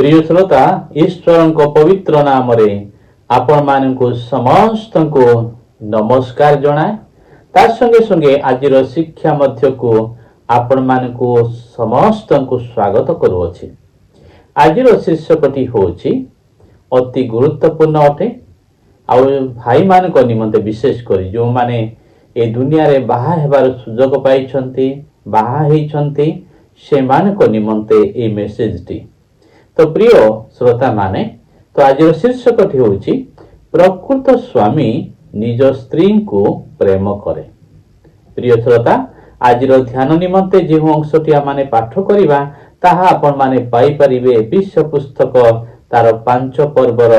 प्रिय श्रोता ईश्वर पवित्र नाम आपण मानक समस्त को नमस्कार जनाए ता संगे संगे आज शिक्षा मध्य को आपण मानक समस्त को स्वागत करुअछि। आज शीर्षकटी होछि अति गुरुत्वपूर्ण अटे आउ भाई मान निमंते विशेष करी जो माने ए दुनिया रे बाहा हेबार सुजोग पाइछंती बाहा हेइछंती से मानक निमंते ए मेसेज टी। तो प्रिय श्रोता माने तो आज शीर्षकटी होछि प्रकृत स्वामी निज स्त्री को प्रेम करे। प्रिय श्रोता आज ध्यान निमंते जो अंशटी आम पाठ करवा ताहा आपण माने पाई परिबे विश्व पुस्तक तार 5 पर्वर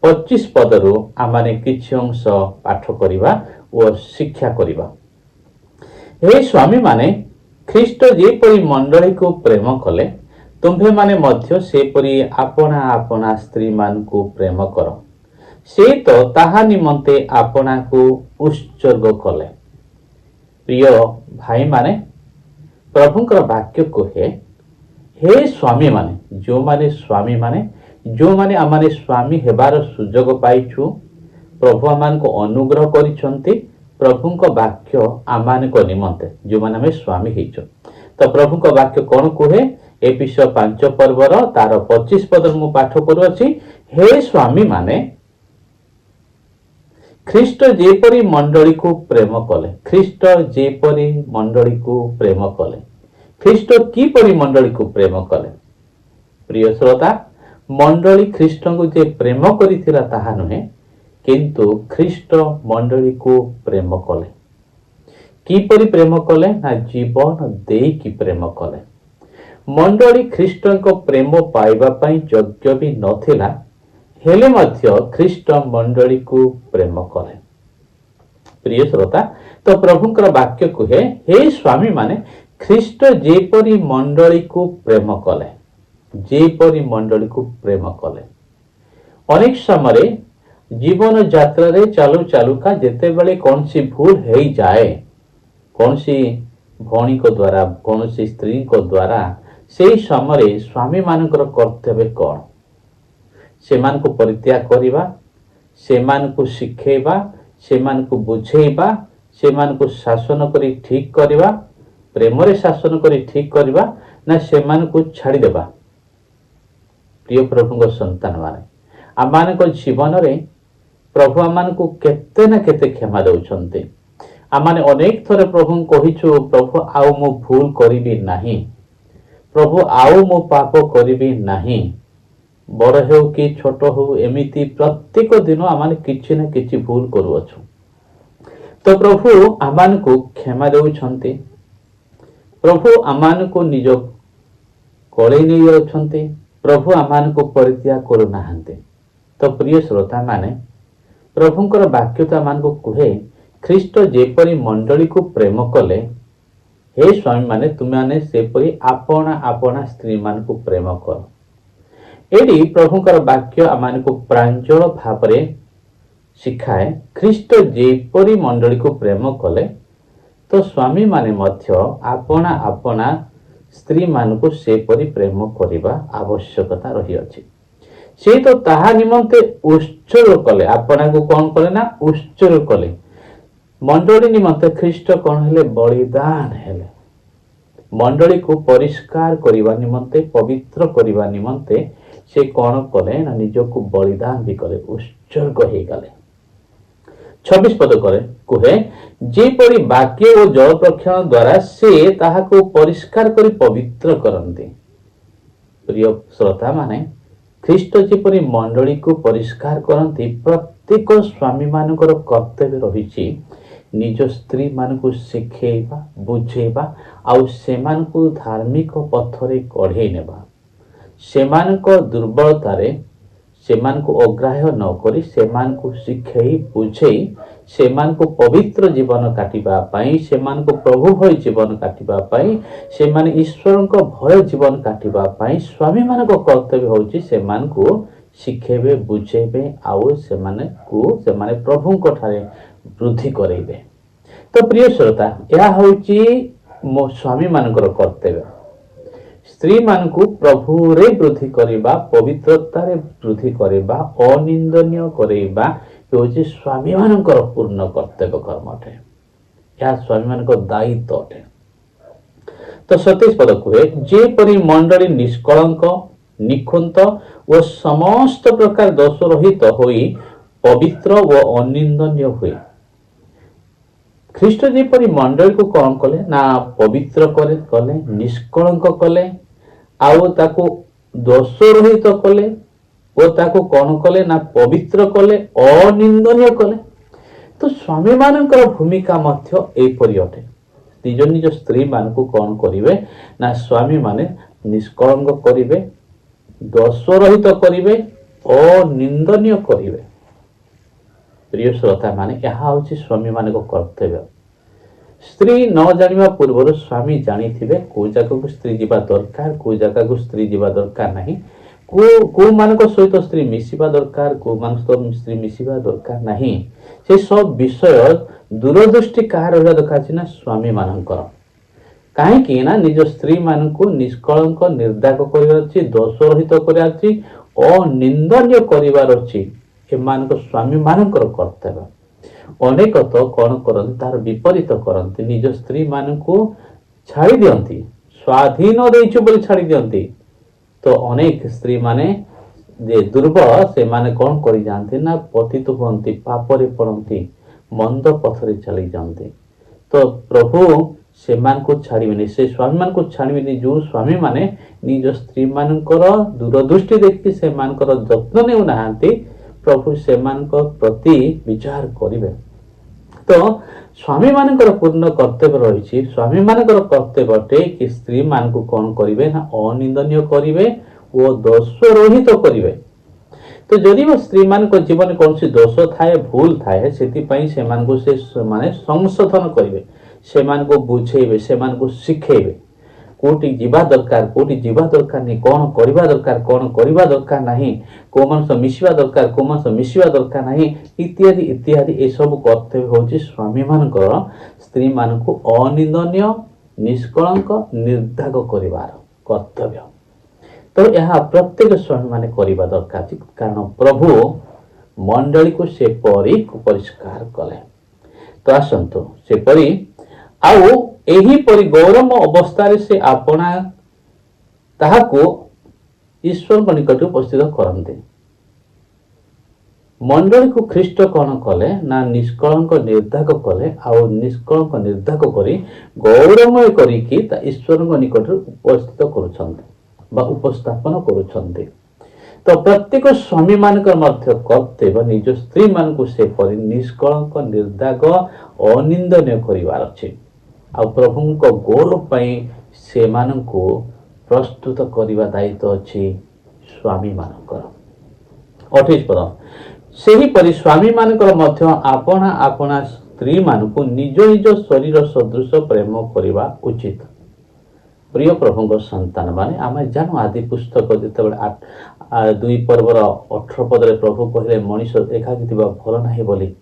25 पदरु आमाने किछि अंश पाठ करवा और शिक्षा करवा। हे स्वामी माने ख्रीष्ट जेपरि मंडली को प्रेम कले तुम्भे माने मध्य सेपरि आपना आपना स्त्री मान को प्रेम कर। से तो ताहा निमंते आपना को उत्सर्ग कले। प्रिय भाई माने प्रभुंकर वाक्य कहे हे स्वामी माने जो माने आमाने स्वामी हेबार सुजोग पाइछु प्रभु आमान को अनुग्रह करिसंती प्रभुंक वाक्य आमान को निमंते जो माने हमें स्वामी हेइछु। तो प्रभुंक वाक्य कोन कहे एपिसो 5 पर्वर तार 25 पद मु पाठ करूछि। हे स्वामी माने ख्रीष्ट जेपरि मंडली को प्रेम कले। ख्रीष्ट जेपरि मंडली को प्रेम कले। ख्रीष्ट किपरि मंडली को प्रेम कले। प्रिय श्रोता मंडली ख्रीष्ट को जे प्रेम करिथिला ताहा नुहे किंतु ख्रीष्ट मंडली को प्रेम कले। किपरि प्रेम कले ना जीवन देई की प्रेम कले। मंडली ख्रीष्ट को प्रेम पाइबा पई योग्य भी नथिला हेले मध्य ख्रीष्ट मंडली को प्रेम कले। प्रिय श्रोता तो प्रभुंकर वाक्य कहे हे स्वामी माने ख्रीष्ट जेपरि मंडली को प्रेम कले। जेपरि मंडली को प्रेम कले। अनेक समय जीवन यात्रा रे चालू चालुका जेते बेले कौन सी भूल हो जाए कौन सी भौणी को द्वारा कौन सी स्त्री को द्वारा से समय स्वामी मानकर कर्तव्य कौन से मान को परित्याग करिबा से मान को शिखेबा से मान को बुझेबा से मान को शासन करी ठीक करिबा प्रेम रे शासन करी ठीक करिबा ना से मान को छाड़ी देबा। प्रिय प्रभु को संतान माने आम मान को जीवन रे प्रभु आम मान को केते ना केते क्षमा दउछंते। आम माने अनेक थरे प्रभु कहिछु प्रभु आउ मु भूल करिबी नाही प्रभु आउ मु पाप करिबी नाही बड़ हो कि छोट हो एमिति प्रत्येक दिन आम किछि ना किछि भूल करूअछु। तो प्रभु आमान को क्षमा देउछंती प्रभु आमान को निज कोले नै अछंती प्रभु आमान को परित्याग करू नाहंते। तो प्रिय श्रोता माने प्रभुंकर वाक्य तो आमान को कहे ख्रीष्ट जेपरि मंडली को प्रेम कले हे स्वामी माने तुम माने सेपरि आपना आपना स्त्री मान को प्रेम कर। एडी प्रभुंकर वाक्य आमान को प्रांजल भावरे शिखाए ख्रीष्ट जेपरि मंडली को प्रेम कले तो स्वामी माने मध्य आपना आपना स्त्री मान को सेपरि प्रेम करिबा आवश्यकता रही अछि। से तो ताहा निमंते उत्सर्ग कले आपना को कौन कले ना उत्सर्ग कले। मंडली निमंते ख्रीष्ट कौन हेले बलिदान हेले। मंडली को परिष्कार करिबा निमंते पवित्र करिबा निमंते से कौन कले ना निज को बलिदान भी कले उत्सर्ग हे गले। 26 पद करे कहे जेपरि वाक्य और जल प्रक्षालन द्वारा से ताहा को परिष्कार करी पवित्र करंती। प्रिय श्रोता माने ख्रीष्ट जेपरि मंडली को परिष्कार करंती प्रत्येक स्वामी मानकर कर्तव्य रही निज स्त्री मान को शिखेबा बुझेबा आउ सेमान को धार्मिक पथरे कढ़े नेबा सेमान को दुर्बलता रे सेमान को अग्राह्य न करी सेमान को शिखेई बुझेई सेमान को पवित्र जीवन काटिबा पाई सेमान को प्रभु भय जीवन काटिबा पाई सेमान ईश्वर को भय जीवन काटिबा पाई स्वामी मान को कर्तव्य होची सेमान को शिखेबे बुझेबे आउ सेमाने को सेमाने प्रभु को ठारे वृद्धि करेबे। तो प्रिय श्रोता यह होची मो स्वामी मानकर कर्तव्य स्त्री मान को प्रभु रे वृद्धि करवा, पवित्रता रे वृद्धि करवा, अनिंदनीय करवा होची स्वामी मानकर पूर्ण कर्तव्य कर्म अटे। यह स्वामी मानकर दायित्व अटे। तो 27 पद कहे जेपरी मंडली निष्कलंक निखुंत व समस्त प्रकार दोष रहित होई पवित्र व अनिंदनीय हुए। ख्रीष्ट जेपरी मंडली को कौन कले ना पवित्र कले निष्कलंक कले आउ ताको दोष रहित कले वो ताको कौन कले ना पवित्र कले अनिंदनीय कले। तो स्वामी मानकर भूमिका मध्य एपरि अटे। निज निज स्त्री मान को कौन करिवे ना स्वामी माने निष्कलंक करिवे, दोष रहित करिवे, अनिंदनीय करिवे। प्रिय श्रोता माने यहाँ हूँ स्वामी मान कर्तव्य। स्त्री न जानिबा पूर्व स्वामी जानी थिबे को जगह को स्त्री जीवा दरकार, को जगह को स्त्री जीवा दरकार नहीं, को मानक सहित स्त्री मिसिबा दरकार, को मान सहित स्त्री मिसिबा दरकार नहीं। से सब विषय दूरदृष्टि कहा रहा दरकार ना स्वामी मानकर। कहीं ना निज स्त्री मान को निष्कलंक निर्दाग कर दोष रहित कर अनिंदनीय कर स्वामी मानकर कर्तव्य। अनेक तो कौन करते तार विपरीत करते, निज स्त्री मान को छाड़ी दियंती, स्वाधीन देइछु बोली छाड़ी दियंती। तो अनेक स्त्री माने जे दुर्बल से माने कौन करी जानते ना पतित हुअंती, पापरे पड़ती, मंद पथरे चली जाते। तो प्रभु से मान को छाड़िबेनी, से स्वामी मान को छाड़िबेनी जो स्वामी माने निज स्त्री मानकर दूरदृष्टि देखि से मानकर जत्न नेउ नाहांती, प्रभु से मानकर प्रति विचार करिवे। तो स्वामी मानकर पूर्ण कर्तव्य रही। स्वामी मानकर कर्तव्य अटे कि स्त्री मान को कौन करिवे ना अनिंदनीय करिवे ओ दोष रहित करिवे। तो जदि वो स्त्री मान को जीवन कौन सी दोष थाए, भूल थाए, से मान को से माने संशोधन करिवे, से मान को बुझेबे, से मान को शिखेबे कोटी जीवा दरकार, कोटी जीवा दरकार नहीं, कौन करवा दरकार, कौन करवा दरकार नहीं, को मानस मिसिबा दरकार, को मानस मिसिबा दरकार नहीं, इत्यादि इत्यादि ए सब कर्तव्य होची स्वामी मानकर स्त्री मान को अनिंदनीय निष्कलंक निर्दाग करिवार कर्तव्य। तो यह प्रत्येक स्वामी माने करिबा दरकार, कारण प्रभु मंडली को से परी परिष्कार कले। तो आसंतु से परी आउ एही परि गौरव अवस्था से आपना ताहाको ईश्वर को निकट उपस्थित करते। मंडली को ख्रीष्ट कौन कले ना निष्कलंक निर्दाग कले, आउ निष्कलंक निर्दाग करी गौरवमय करिकी ईश्वर को निकट उपस्थित करुछन्ते बा उपस्थापन करुछन्ते। तो प्रत्येक स्वामी मानकर मध्य कर्तव्य निज स्त्री मान को से परि निष्कलंक निर्दाग अनिंदनीय करिवार अछि। आ प्रभु को गौरव पाई से मान को प्रस्तुत करने दायित्व अच्छी स्वामी मानकर। 28 पद से ही परि स्वामी मानकर मध्य आपना आपना स्त्री मान को निज निज शरीर सदृश प्रेम करवा उचित। प्रिय प्रभु संतान माने आम जानू आदि पुस्तक जिते 2 पर्वर 18 पदरे प्रभु कहले मनीष एकाकी भल ना बोली।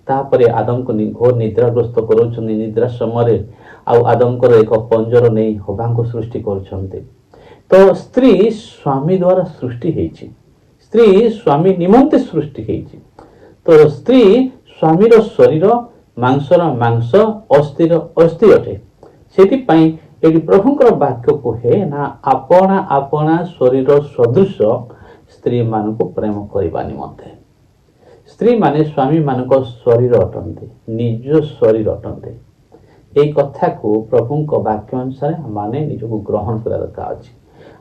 तापरे आदम को घोर निद्राग्रस्त करुछन, निद्रा समय आउ आदम को एक पंजर नहीं हवा को सृष्टि करुछन्ते। तो स्त्री स्वामी द्वारा सृष्टि हेछि, स्त्री स्वामी निमंते सृष्टि हेछि। तो स्त्री स्वामीर शरीर मांसर मांस अस्थिर अस्थि अटे। सेति पई एटी प्रभुंकर वाक्य कहे ना आपना आपना शरीर सदृश स्त्री मान को प्रेम करबा निमंते। स्त्री माने स्वामी मानक शरीर अटंते, निज शरीर अटंते। एक कथा को प्रभु को वाक्य अनुसार माने निज को ग्रहण करा दरकार अछि।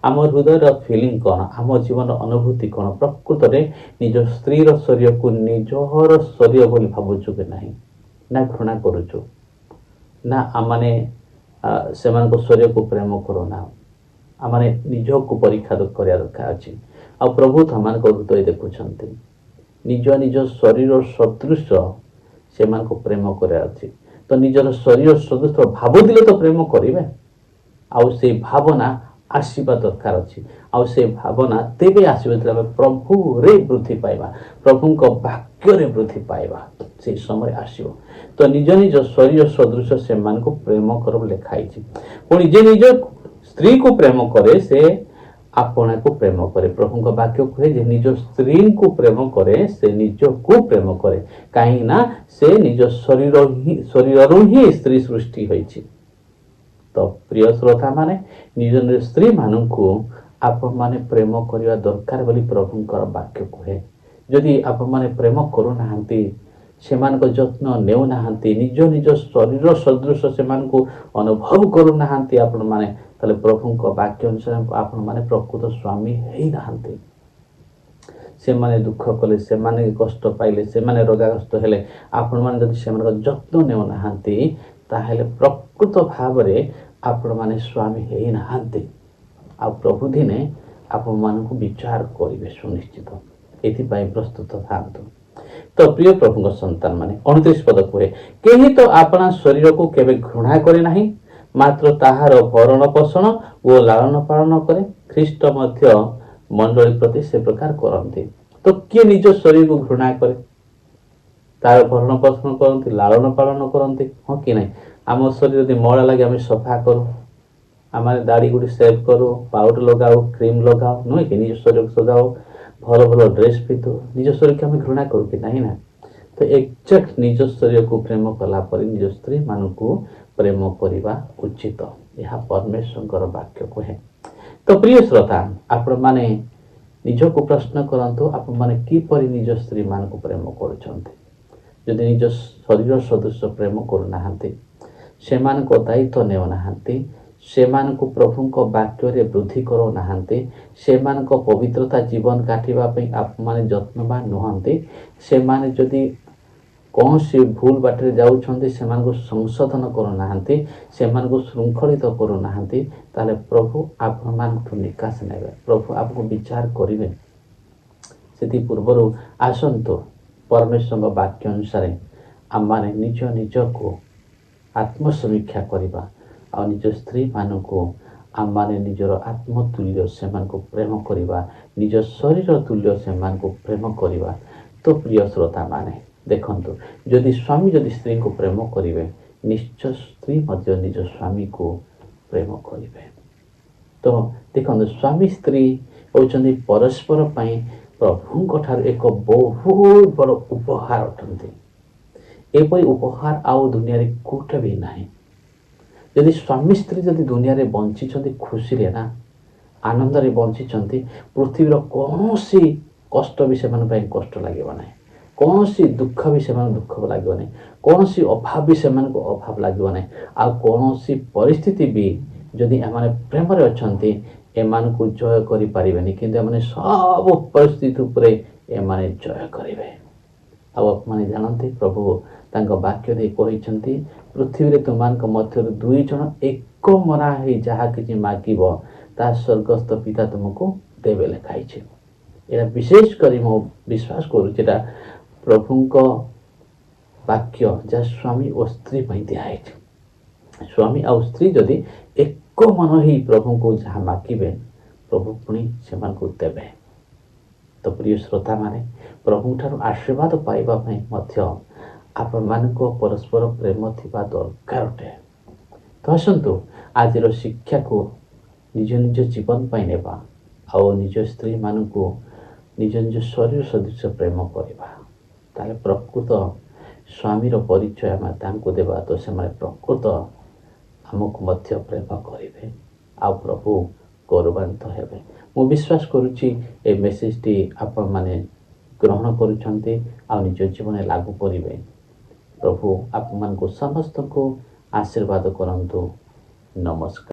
आम हृदय फिलिंग कौन, आम जीवन अनुभूति कौन, प्रकृत में निज स्त्री शरीर को निजर शरीर बोली भावुचु कि नहीं ना घृणा करुचु ना आमने से शरीर को प्रेम करो ना आमने निज को परीक्षा करा दरकार अछि। आ प्रभु थमान को हृदय देखुछन्ते, निज निज शरीर सदृश से मान को प्रेम करे अछि। तो निजर शरीर सदृश भाव दिले तो प्रेम करिवे, आउ से भावना आसीबा दरकार अछि। आउ से भावना तेबे आसीबे तबे प्रभु रे वृद्धि पाइबा, प्रभु को वाक्य रे वृद्धि पाइबा से समय आसीबो। तो निज निज शरीर सदृश से मान को प्रेम करब लेखाइछि। पुणी जे निज स्त्री को प्रेम करे से आपना को प्रेम करे। प्रभु वाक्य कहे जे निज स्त्री को प्रेम करे से निज को प्रेम करे, कहीं ना से निज शरीर ही स्त्री सृष्टि होइछि। तो प्रिय श्रोता माने निज निज स्त्री मानू आपण माने प्रेम करने दरकार बोली प्रभुंकर वाक्य कहे। जदि आपण माने प्रेम करू नाहंती, सेमान को जत्न नेउ नाहंती, निज निज शरीर सदृश सेमान को अनुभव करू नाहंती आपण माने, ताले प्रभुंक वाक्य अनुसार आपण माने प्रकृत स्वामी हेई नाहंती। सेमाने दुख कले, सेमाने कष्ट पाइले, सेमाने रोगाग्रस्त हेले आपण माने जदि सेमान जत्न नेउ नाहंती, ताहेले प्रकृत भाव रे आपण माने स्वामी हेई नाहंती। आ प्रभु दिने आपण मानकु विचार करिवे सुनिश्चित, एथिपाई प्रस्तुत थांतु। तो प्रिय प्रभु संतान माने 29 पद कहे, केही तो अपना शरीर को केवे घृणा करे नहीं, मात्र ताहार भरण पोषण और लालन पालन करे। ख्रीष्ट मध्य मंडली प्रति से प्रकार करती। तो किए निज शरीर को घृणा करे, तार भरण पोषण करती, लालन पालन करती, हाँ कि नहीं। आम शरीर यदि मैला लगे आम सफा करूँ, आम दाढ़ी गुड़ी सेव करूँ, पाउडर लगाओ, क्रीम लगाओ, नुहे कि निज शरीर को सजाओ, भल भल ड्रेस पिंधु, निज शरीर को आम घृणा करूँ कि नहीं ना। तो एक्जाक्ट निज शरीर को प्रेम कला पर निज स्त्री मान को प्रेम करने उचित, यह परमेश्वर वाक्य कहे। तो प्रिय श्रोता, आपण माने निज को प्रश्न करंतु, आपण माने किपरि निज स्त्री मान को प्रेम करुछंती। जदि निज शरीर सदृश प्रेम करूनाहांती, सेमान को दायित्व नेउ नाहांती, सेमान को प्रभु को वाक्य रे वृद्धि करो नाहांती, सेमान को पवित्रता जीवन काटिबा पई आप माने जत्नवान नुहंती, सेमाने जदि कौन सी भूल बाटे जाउछंती सेमान को संशोधन करू नाहांती, सेमान को श्रृंखलित करू नाहांती, ताले प्रभु आपण मानठु निकास नेबे, प्रभु आपको विचार करिवे। सेति पूर्वरु आसंतु परमेश्वर वाक्य अनुसार आम माने निज निज को आत्मसमीक्षा करिबा आ निज स्त्री मान को आम माने निजर आत्मतुल्य सेमान को प्रेम करिबा, निज शरीर तुल्य सेमान को प्रेम करिबा। तो प्रिय श्रोता माने देखंतु, जदि स्वामी जदि स्त्री को प्रेम करिवे, निश्चय स्त्री मध्य निज स्वामी को प्रेम करिवे। तो देखंतु, स्वामी स्त्री होचंदी परस्पर पई प्रभुंक ठार एक बहुत बड़ उपहार अटंती। एपरि उपहार आउ दुनिया रे कोठे भी नाही। यदि स्वामी स्त्री जदि दुनिया रे बंची छंती खुशी रे ना, आनंद रे बंची छंती, पृथ्वीर कोनोसी कष्ट भी सेमान पई कष्ट लागिबा नाही, कोनोसी दुख भी सेमान दुख लागिबा नाही, कोनोसी अभाव भी सेमान को अभाव लागिबा नाही, आ कोनोसी परिस्थिति भी जदि एमाने प्रेम रे अछंती एमान को जय करि पारिबेनी, किंतु एमाने सब परिस्थिति उपरे एमाने जय करिवे। आपने जानते प्रभु तांको वाक्य दे कहिसंती, पृथ्वी रे तुमानक मध्य दुई जन एक मना हे जहा किछि मागिबो ता स्वर्गस्थ पिता तुमको देबे लिखाई छे। एरा विशेष करी मो विश्वास करू जेटा प्रभुंको वाक्य जा स्वामी और स्त्री पई दिया है। स्वामी और स्त्री जदि एक मन ही प्रभु को जहा मागिबे, प्रभु पुणी सेमान को देबे। तो प्रिय श्रोता माने प्रभु ठार आशीर्वाद पाइबा पई मध्य आपण मानको परस्पर प्रेम थिबा दरकार अटे। तो आसंतु आज शिक्षा को निज निज जीवन पाई नेबा आ निज स्त्री मानको निज निज शरीर सदृश प्रेम करबा, ताले प्रकृत स्वामीर परिचय आम तांको देबा, तो से प्रकृत आमको मध्य प्रेम करेंगे आ प्रभु गौरवान्वित हेबे। मु विश्वास करुच्ची ए मेसेज टी आपण माने ग्रहण करुछंती आ निज जीवन लागू करिवे। प्रभु आपण मानको समस्त को आशीर्वाद करंतु। नमस्कार।